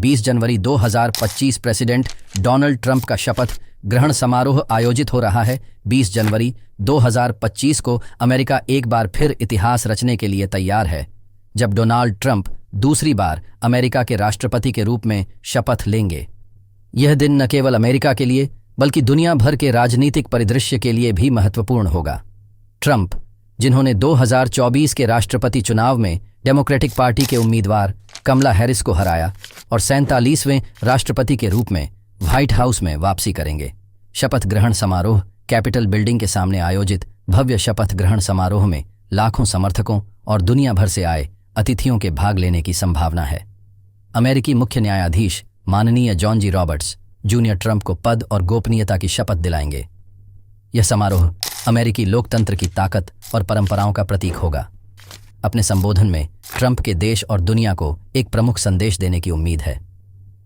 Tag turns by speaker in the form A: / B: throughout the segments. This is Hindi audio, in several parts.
A: 20 जनवरी 2025 प्रेसिडेंट डोनाल्ड ट्रंप का शपथ ग्रहण समारोह आयोजित हो रहा है। 20 जनवरी 2025 को अमेरिका एक बार फिर इतिहास रचने के लिए तैयार है, जब डोनाल्ड ट्रंप दूसरी बार अमेरिका के राष्ट्रपति के रूप में शपथ लेंगे। यह दिन न केवल अमेरिका के लिए बल्कि दुनिया भर के राजनीतिक परिदृश्य के लिए भी महत्वपूर्ण होगा। ट्रंप, जिन्होंने 2024 के राष्ट्रपति चुनाव में डेमोक्रेटिक पार्टी के उम्मीदवार कमला हैरिस को हराया और 47वें राष्ट्रपति के रूप में व्हाइट हाउस में वापसी करेंगे। शपथ ग्रहण समारोह कैपिटल बिल्डिंग के सामने आयोजित भव्य शपथ ग्रहण समारोह में लाखों समर्थकों और दुनिया भर से आए अतिथियों के भाग लेने की संभावना है। अमेरिकी मुख्य न्यायाधीश माननीय जॉन जी रॉबर्ट्स जूनियर ट्रंप को पद और गोपनीयता की शपथ दिलाएंगे। यह समारोह अमेरिकी लोकतंत्र की ताकत और परंपराओं का प्रतीक होगा। अपने संबोधन में ट्रंप के देश और दुनिया को एक प्रमुख संदेश देने की उम्मीद है।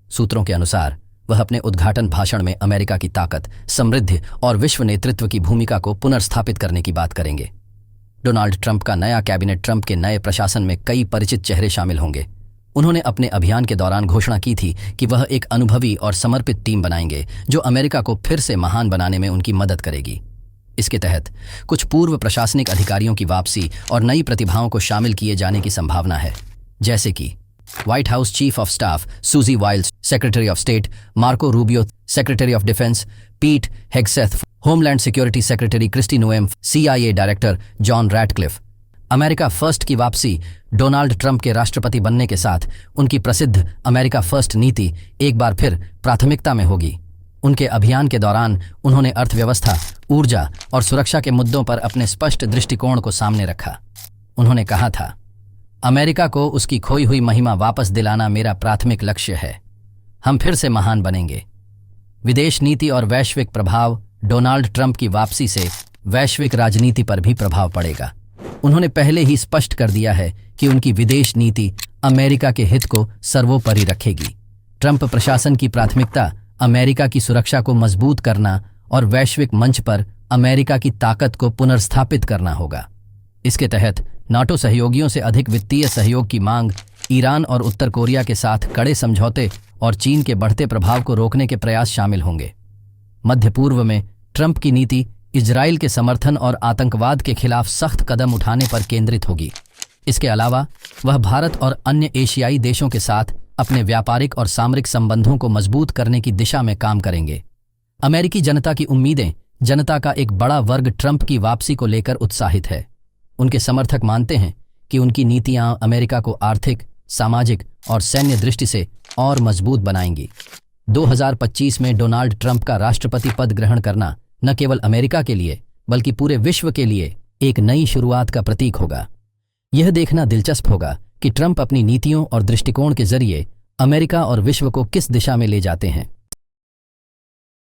A: सूत्रों के अनुसार वह अपने उद्घाटन भाषण में अमेरिका की ताकत, समृद्धि और विश्व नेतृत्व की भूमिका को पुनर्स्थापित करने की बात करेंगे। डोनाल्ड ट्रंप का नया कैबिनेट, ट्रंप के नए प्रशासन में कई परिचित चेहरे शामिल होंगे। उन्होंने अपने अभियान के दौरान घोषणा की थी कि वह एक अनुभवी और समर्पित टीम बनाएंगे जो अमेरिका को फिर से महान बनाने में उनकी मदद करेगी। इसके तहत कुछ पूर्व प्रशासनिक अधिकारियों की वापसी और नई प्रतिभाओं को शामिल किए जाने की संभावना है, जैसे कि White House chief of staff Susie Wiles, secretary of state Marco Rubio, secretary of defence Pete Hegseth, Homeland Security secretary Kristi Noem, CIA director John Ratcliffe. America first की वापसी डोनाल्ड ट्रंप के राष्ट्रपति बनने के साथ उनकी प्रसिद्ध अमेरिका फर्स्ट नीति एक बार फिर प्राथमिकता में होगी। उनके अभियान के दौरान उन्होंने अर्थव्यवस्था, ऊर्जा और सुरक्षा के मुद्दों पर अपने स्पष्ट दृष्टिकोण को सामने रखा। उन्होंने कहा था, अमेरिका को उसकी खोई हुई महिमा वापस दिलाना मेरा प्राथमिक लक्ष्य है। हम फिर से महान बनेंगे। विदेश नीति और वैश्विक प्रभाव। डोनाल्ड ट्रंप की वापसी से वैश्विक राजनीति पर भी प्रभाव पड़ेगा। उन्होंने पहले ही स्पष्ट कर दिया है कि उनकी विदेश नीति अमेरिका के हित को सर्वोपरि रखेगी। ट्रंप प्रशासन की प्राथमिकता अमेरिका की सुरक्षा को मजबूत करना और वैश्विक मंच पर अमेरिका की ताकत को पुनर्स्थापित करना होगा। इसके तहत नाटो सहयोगियों से अधिक वित्तीय सहयोग की मांग, ईरान और उत्तर कोरिया के साथ कड़े समझौते और चीन के बढ़ते प्रभाव को रोकने के प्रयास शामिल होंगे। मध्य पूर्व में ट्रंप की नीति इजराइल के समर्थन और आतंकवाद के खिलाफ सख्त कदम उठाने पर केंद्रित होगी। इसके अलावा वह भारत और अन्य एशियाई देशों के साथ अपने व्यापारिक और सामरिक संबंधों को मजबूत करने की दिशा में काम करेंगे। अमेरिकी जनता की उम्मीदें। जनता का एक बड़ा वर्ग ट्रंप की वापसी को लेकर उत्साहित है। उनके समर्थक मानते हैं कि उनकी नीतियां अमेरिका को आर्थिक, सामाजिक और सैन्य दृष्टि से और मजबूत बनाएंगी। 2025 में डोनाल्ड ट्रंप का राष्ट्रपति पद ग्रहण करना न केवल अमेरिका के लिए बल्कि पूरे विश्व के लिए एक नई शुरुआत का प्रतीक होगा। यह देखना दिलचस्प होगा कि ट्रंप अपनी नीतियों और दृष्टिकोण के जरिए अमेरिका और विश्व को किस दिशा में ले जाते हैं।